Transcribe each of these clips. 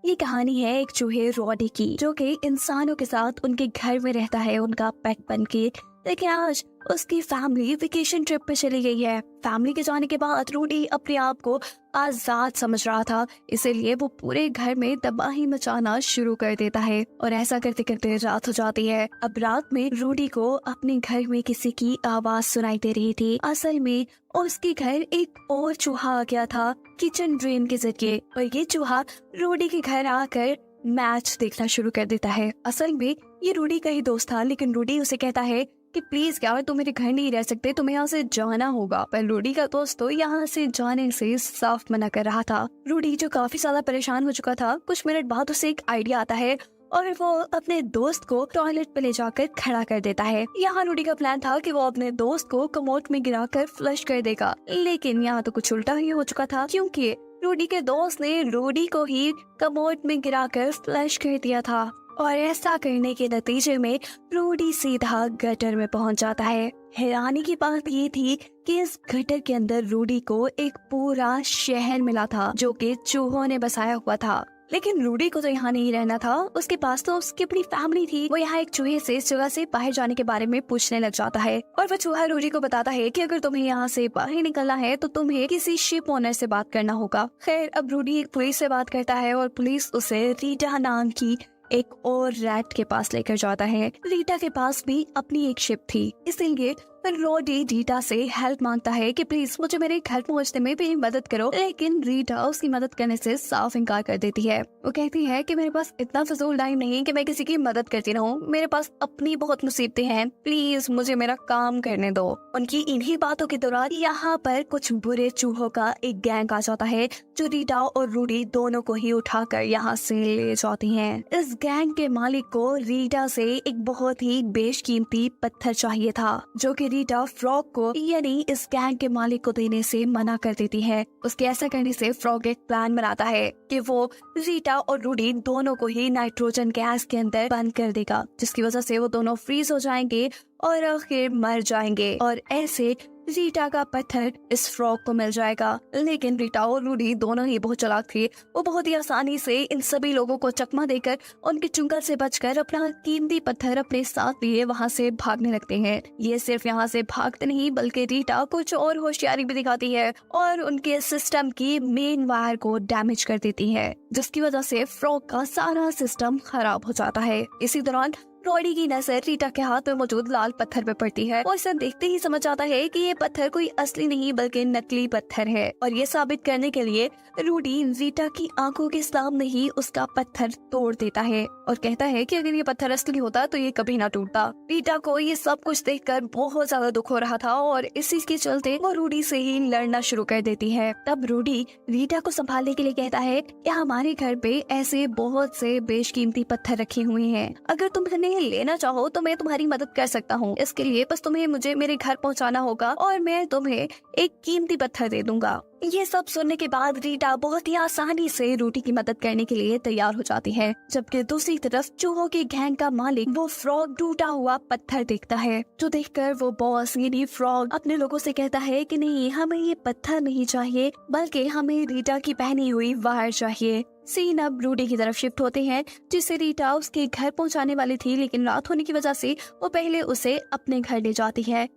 ये कहानी है एक चूहे रॉडी की, जो कि इंसानों के साथ उनके घर में रहता है, उनका पेट बन के। लेकिन आज उसकी फैमिली वेकेशन ट्रिप पे चली गई है। फैमिली के जाने के बाद रूडी अपने आप को आजाद समझ रहा था, इसीलिए वो पूरे घर में तबाही मचाना शुरू कर देता है और ऐसा करते करते रात हो जाती है। अब रात में रूडी को अपने घर में किसी की आवाज सुनाई दे रही थी। असल में उसके घर एक और चूहा आ गया था किचन ड्रेन के जरिए, और ये चूहा रूडी के घर आकर मैच देखना शुरू कर देता है। असल में ये रूडी का ही दोस्त था, लेकिन रूडी उसे कहता है कि प्लीज यार तुम मेरे घर नहीं रह सकते, तुम्हें यहाँ से जाना होगा। पर रूडी का दोस्त तो यहाँ से जाने से साफ मना कर रहा था। रूडी जो काफी ज्यादा परेशान हो चुका था, कुछ मिनट बाद उसे एक आइडिया आता है और वो अपने दोस्त को टॉयलेट पे ले जाकर खड़ा कर देता है। यहाँ रूडी का प्लान था कि वो अपने दोस्त को कमोड में गिराकर फ्लश कर देगा, लेकिन यहाँ तो कुछ उल्टा ही हो चुका था, क्योंकि रूडी के दोस्त ने रूडी को ही कमोड में गिराकर फ्लश कर दिया था। और ऐसा करने के नतीजे में रूडी सीधा गटर में पहुंच जाता है। हैरानी की बात ये थी कि इस गटर के अंदर रूडी को एक पूरा शहर मिला था, जो कि चूहों ने बसाया हुआ था। लेकिन रूडी को तो यहाँ नहीं रहना था, उसके पास तो उसकी अपनी फैमिली थी। वो यहाँ एक चूहे से इस जगह से बाहर जाने के बारे में पूछने लग जाता है, और वो चूहा रूडी को बताता है कि अगर तुम्हें यहाँ से बाहर निकलना है तो तुम्हें किसी शिप ओनर से बात करना होगा। खैर, अब रूडी एक पुलिस से बात करता है और पुलिस उसे रीटा नाम की एक और रैट के पास लेकर जाता है। रीटा के पास भी अपनी एक शिप थी, इसीलिए रोडी रीटा से हेल्प मांगता है कि प्लीज मुझे मेरे घर पहुंचने में भी मदद करो। लेकिन रीटा उसकी मदद करने से साफ इनकार कर देती है। वो कहती है कि मेरे पास इतना फजूल टाइम नहीं है कि मैं किसी की मदद करती रहूं, मेरे पास अपनी बहुत मुसीबतें हैं, प्लीज मुझे मेरा काम करने दो। उनकी इन्हीं बातों के दौरान यहाँ पर कुछ बुरे चूहों का एक गैंग आ जाता है, जो रीटा और रूडी दोनों को ही उठाकर यहाँ से ले जाती है। इस गैंग के मालिक को रीटा से एक बहुत ही बेशकीमती पत्थर चाहिए था, जो कि रीटा फ्रॉग को यानी इस गैंग के मालिक को देने से मना कर देती है। उसके ऐसा करने से फ्रॉग एक प्लान बनाता है कि वो रीटा और रूडी दोनों को ही नाइट्रोजन गैस के अंदर बंद कर देगा, जिसकी वजह से वो दोनों फ्रीज हो जाएंगे और आखिर मर जाएंगे। और ऐसे रीटा का पत्थर इस फ्रॉग को मिल जाएगा। लेकिन रीटा और रूडी दोनों ही बहुत चालाक थे, वो बहुत ही आसानी से इन सभी लोगों को चकमा देकर उनके चुंगल से बचकर अपना कीमती पत्थर अपने साथ लिए वहां से भागने लगते हैं। ये सिर्फ यहाँ से भागते नहीं, बल्कि रीटा कुछ और होशियारी भी दिखाती है और उनके सिस्टम की मेन वायर को डैमेज कर देती है, जिसकी वजह से फ्रॉग का सारा सिस्टम खराब हो जाता है। इसी दौरान रोडी की नजर रीटा के हाथ में मौजूद लाल पत्थर पे पड़ती है और इसे देखते ही समझ आता है कि ये पत्थर कोई असली नहीं बल्कि नकली पत्थर है। और ये साबित करने के लिए रूडी रीटा की आंखों के सामने ही उसका पत्थर तोड़ देता है और कहता है कि अगर ये पत्थर असली होता तो ये कभी ना टूटता। रीटा को ये सब कुछ देखकर बहुत ज्यादा दुख हो रहा था और इसी के चलते वो रूडी से ही लड़ना शुरू कर देती है। तब रूडी रीटा को संभालने के लिए कहता है कि हमारे घर पे ऐसे बहुत से बेशकीमती पत्थर रखे हुए हैं, अगर तुम लेना चाहो तो मैं तुम्हारी मदद कर सकता हूँ। इसके लिए बस तुम्हें मुझे मेरे घर पहुँचाना होगा और मैं तुम्हें एक कीमती पत्थर दे दूंगा। ये सब सुनने के बाद रीटा बहुत ही आसानी से रूडी की मदद करने के लिए तैयार हो जाती है, जबकि दूसरी तरफ चूहों के गैंग का मालिक वो फ्रॉग टूटा हुआ पत्थर देखता है, जो देखकर वो बॉस यानी फ्रॉग अपने लोगों से कहता है कि नहीं, हमें ये पत्थर नहीं चाहिए बल्कि हमें रीटा की पहनी हुई वायर चाहिए। सीन अब रूडी की तरफ शिफ्ट होते हैं, जिसे रीटा उसके घर पहुंचाने वाली थी, लेकिन रात होने की वजह से वो पहले उसे अपने घर ले जाती है।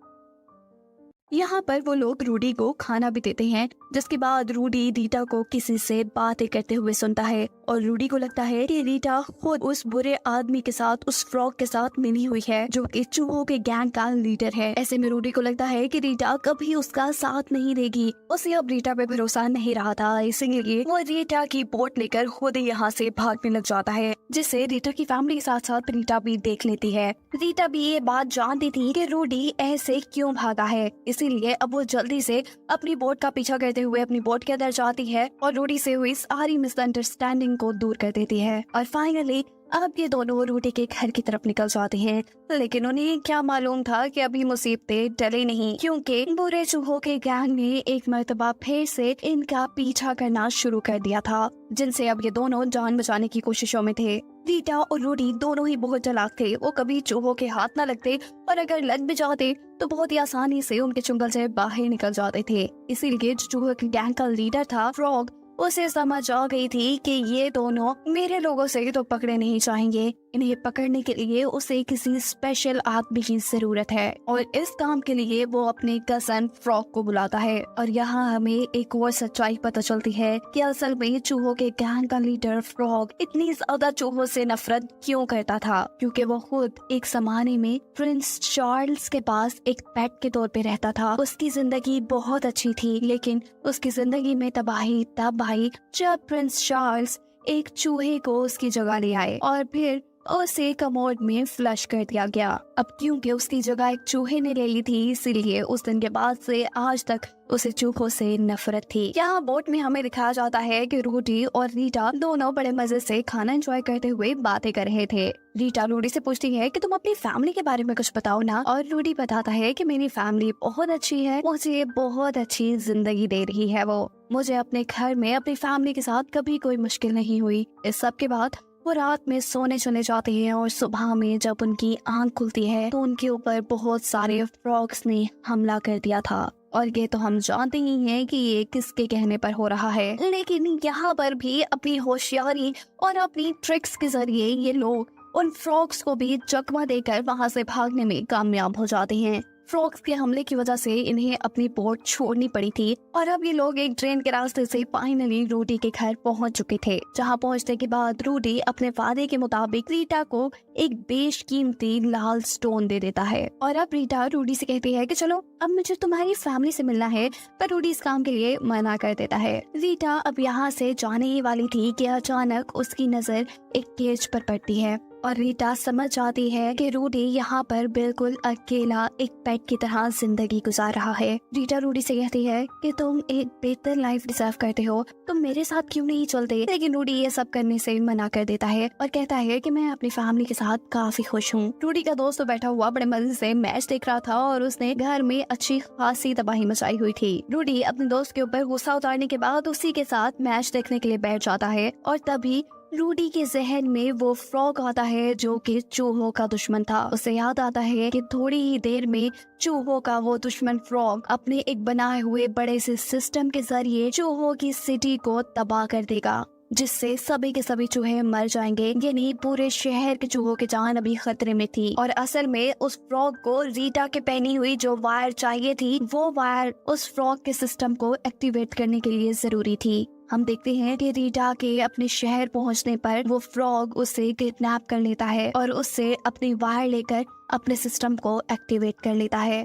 यहाँ पर वो लोग रूडी को खाना भी देते हैं, जिसके बाद रूडी रीटा को किसी से बातें करते हुए सुनता है और रूडी को लगता है कि रीटा खुद उस बुरे आदमी के साथ, उस फ्रॉग के साथ मिली हुई है, जो कि चूहों के गैंग का लीडर है। ऐसे में रूडी को लगता है कि रीटा कभी उसका साथ नहीं देगी। उसे अब रीटा पे भरोसा नहीं रहा था, इसीलिए वो रीटा की बोट लेकर खुद ही यहाँ से भागने लग जाता है, जिसे रीटा की फैमिली के साथ साथ रीटा भी देख लेती है। रीटा भी ये बात जानती थी कि रूडी ऐसे क्यों भागा है, इसीलिए अब वो जल्दी से अपनी बोट का पीछा करते हुए अपनी बोट के अंदर जाती है और रूडी से हुई सारी मिसअंडरस्टैंडिंग को दूर कर देती है। और फाइनली अब ये दोनों रूडी के घर की तरफ निकल जाते हैं, लेकिन उन्हें क्या मालूम था कि अभी मुसीबतें टली नहीं, क्योंकि बुरे चूहों के गैंग ने एक मर्तबा फिर से इनका पीछा करना शुरू कर दिया था, जिनसे अब ये दोनों जान बचाने की कोशिशों में थे। रीटा और रूडी दोनों ही बहुत चालाक थे, वो कभी चूहों के हाथ न लगते और अगर लग भी जाते तो बहुत ही आसानी से उनके चुंगल से बाहर निकल जाते थे। इसीलिए जो चूहों के गैंग का लीडर था फ्रॉग, उसे समझ आ गई थी कि ये दोनों मेरे लोगों से तो पकड़े नहीं जाएंगे। इन्हें पकड़ने के लिए उसे किसी स्पेशल आदमी की जरूरत है और इस काम के लिए वो अपने कजन फ्रॉग को बुलाता है। और यहाँ हमें एक और सच्चाई पता चलती है कि असल में चूहों के गैंग का लीडर फ्रॉग इतनी ज्यादा चूहों से नफरत क्यों करता था, क्योंकि वो खुद एक जमाने में प्रिंस चार्ल्स के पास एक पेट के तौर पे रहता था। उसकी जिंदगी बहुत अच्छी थी, लेकिन उसकी जिंदगी में तबाही तब आई जब प्रिंस चार्ल्स एक चूहे को उसकी जगह ले आए और फिर उसे कमोड में फ्लश कर दिया गया। अब क्योंकि उसकी जगह एक चूहे ने ले ली थी, इसीलिए उस दिन के बाद से आज तक उसे चूहों से नफरत थी। यहाँ बोट में हमें दिखाया जाता है कि रूडी और रीटा दोनों बड़े मजे से खाना एंजॉय करते हुए बातें कर रहे थे। रीटा रूडी से पूछती है कि तुम अपनी फैमिली के बारे में कुछ बताओ ना, और रूडी बताता है कि मेरी फैमिली बहुत अच्छी है, मुझे बहुत अच्छी जिंदगी दे रही है वो। मुझे अपने घर में अपनी फैमिली के साथ कभी कोई मुश्किल नहीं हुई। इस सब के बाद वो रात में सोने चले जाते हैं और सुबह में जब उनकी आंख खुलती है तो उनके ऊपर बहुत सारे फ्रॉग्स ने हमला कर दिया था। और ये तो हम जानते ही हैं कि ये किसके कहने पर हो रहा है, लेकिन यहाँ पर भी अपनी होशियारी और अपनी ट्रिक्स के जरिए ये लोग उन फ्रॉग्स को भी चकमा देकर वहाँ से भागने में कामयाब हो जाते हैं। फ्रॉग्स के हमले की वजह से इन्हें अपनी बोट छोड़नी पड़ी थी और अब ये लोग एक ट्रेन के रास्ते से फाइनली रूडी के घर पहुंच चुके थे, जहां पहुंचने के बाद रूडी अपने वादे के मुताबिक रीटा को एक बेशकीमती लाल स्टोन दे देता है। और अब रीटा रूडी से कहती है कि चलो अब मुझे तुम्हारी फैमिली से मिलना है, पर रूडी इस काम के लिए मना कर देता है। रीटा अब यहाँ से जाने ही वाली थी कि अचानक उसकी नजर एक केज पर पड़ती है और रीटा समझ जाती है कि रूडी यहाँ पर बिल्कुल अकेला एक पेट की तरह जिंदगी गुजार रहा है। रीटा रूडी से कहती है कि तुम एक बेहतर लाइफ डिजर्व करते हो, तुम मेरे साथ क्यों नहीं चलते। लेकिन रूडी ये सब करने से मना कर देता है और कहता है कि मैं अपनी फैमिली के साथ काफी खुश हूँ। रूडी का दोस्त तो बैठा हुआ बड़े मजे से मैच देख रहा था और उसने घर में अच्छी खासी तबाही मचाई हुई थी। रूडी अपने दोस्त के ऊपर गुस्सा उतारने के बाद उसी के साथ मैच देखने के लिए बैठ जाता है और तभी रूडी के जहन में वो फ्रॉग आता है जो कि चूहों का दुश्मन था। उसे याद आता है कि थोड़ी ही देर में चूहों का वो दुश्मन फ्रॉग अपने एक बनाए हुए बड़े से सिस्टम के जरिए चूहों की सिटी को तबाह कर देगा, जिससे सभी के सभी चूहे मर जाएंगे। यानी पूरे शहर के चूहों की जान अभी खतरे में थी। और असल में उस फ्रॉग को रीटा के पहनी हुई जो वायर चाहिए थी, वो वायर उस फ्रॉग के सिस्टम को एक्टिवेट करने के लिए जरूरी थी। हम देखते हैं कि रीटा के अपने शहर पहुंचने पर वो फ्रॉग उसे किडनैप कर लेता है और उससे अपनी वायर लेकर अपने सिस्टम को एक्टिवेट कर लेता है।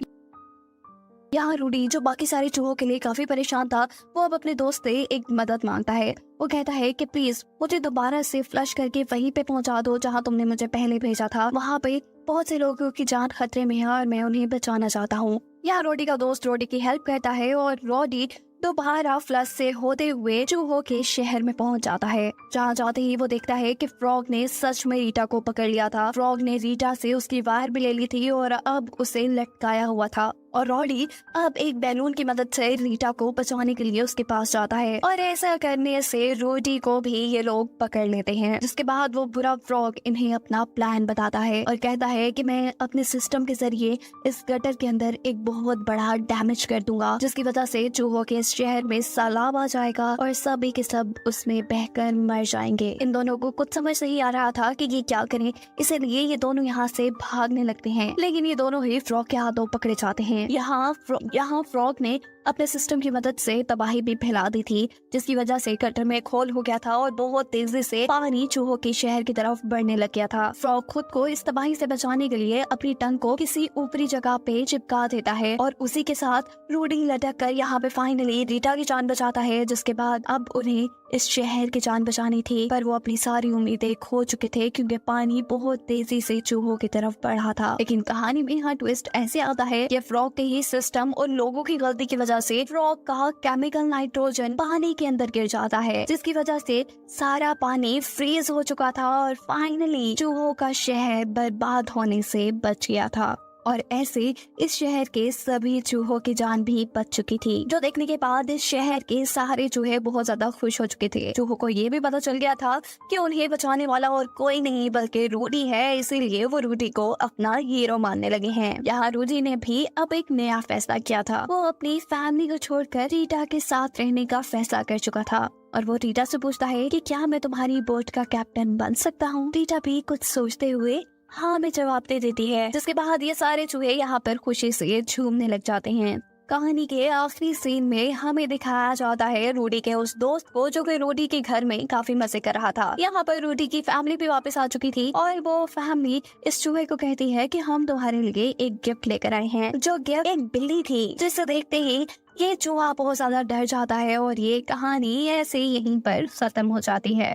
यहाँ रूडी जो बाकी सारे चूहों के लिए काफी परेशान था, वो अब अपने दोस्त से एक मदद मांगता है। वो कहता है कि प्लीज मुझे दोबारा से फ्लश करके वहीं पे पहुंचा दो जहाँ तुमने मुझे पहले भेजा था। वहाँ पे बहुत से लोगों की जान खतरे में है और मैं उन्हें बचाना चाहता हूँ। यहाँ रोडी का दोस्त रोडी की हेल्प करता है और रोडी दोबारा फ्लश से होते हुए चूहों के शहर में पहुंच जाता है। जहाँ जाते ही वो देखता है कि फ्रॉग ने सच में रीटा को पकड़ लिया था। फ्रॉग ने रीटा से उसकी वायर भी ले ली थी और अब उसे लटकाया हुआ था और रॉडी अब एक बैलून की मदद से रीटा को बचाने के लिए उसके पास जाता है और ऐसा करने से रोडी को भी ये लोग पकड़ लेते हैं। जिसके बाद वो बुरा फ्रॉग इन्हें अपना प्लान बताता है और कहता है कि मैं अपने सिस्टम के जरिए इस गटर के अंदर एक बहुत बड़ा डैमेज कर दूंगा, जिसकी वजह से चूहों के शहर में सैलाब आ जाएगा और सभी के सब उसमें बहकर मर जाएंगे। इन दोनों को कुछ समझ नहीं आ रहा था कि ये क्या करें, इसलिए ये दोनों यहाँ से भागने लगते हैं, लेकिन ये दोनों ही फ्रॉग के हाथों पकड़े जाते हैं। यहाँ फ्रॉग ने अपने सिस्टम की मदद से तबाही भी फैला दी थी, जिसकी वजह से गटर में खोल हो गया था और बहुत तेजी से पानी चूहों के शहर की तरफ बढ़ने लग गया था। फ्रॉग खुद को इस तबाही से बचाने के लिए अपनी टंग को किसी ऊपरी जगह पे चिपका देता है और उसी के साथ रूडी लटक कर यहाँ पे फाइनली रीटा की जान बचाता है। जिसके बाद अब उन्हें इस शहर की जान बचानी थी, पर वो अपनी सारी उम्मीदें खो चुके थे क्योंकि पानी बहुत तेजी से चूहों की तरफ बढ़ा था। लेकिन कहानी में यहाँ ट्विस्ट ऐसे आता है कि फ्रॉग के ही सिस्टम और लोगों की गलती की वजह से फ्रॉग का केमिकल नाइट्रोजन पानी के अंदर गिर जाता है, जिसकी वजह से सारा पानी फ्रीज हो चुका था और फाइनली चूहों का शहर बर्बाद होने से बच गया था। और ऐसे इस शहर के सभी चूहों की जान भी बच चुकी थी, जो देखने के बाद इस शहर के सारे चूहे बहुत ज्यादा खुश हो चुके थे। चूहों को ये भी पता चल गया था कि उन्हें बचाने वाला और कोई नहीं बल्कि रूडी है, इसीलिए वो रूडी को अपना हीरो मानने लगे हैं। यहाँ रूडी ने भी अब एक नया फैसला किया था। वो अपनी फैमिली को छोड़कर रीटा के साथ रहने का फैसला कर चुका था। और वो रीटा से पूछता है कि क्या मैं तुम्हारी बोट का कैप्टन बन सकता हूँ। रीटा भी कुछ सोचते हुए हाँ में जवाब दे देती है, जिसके बाद ये सारे चूहे यहाँ पर खुशी से झूमने लग जाते हैं। कहानी के आखिरी सीन में हमें दिखाया जाता है रूडी के उस दोस्त को जो कि रूडी के घर में काफी मजे कर रहा था। यहाँ पर रूडी की फैमिली भी वापस आ चुकी थी और वो फैमिली इस चूहे को कहती है कि हम तुम्हारे लिए एक गिफ्ट लेकर आए हैं, जो गिफ्ट एक बिल्ली थी, जिसे देखते ही ये चूहा बहुत ज्यादा डर जाता है और ये कहानी ऐसे यहीं पर खत्म हो जाती है।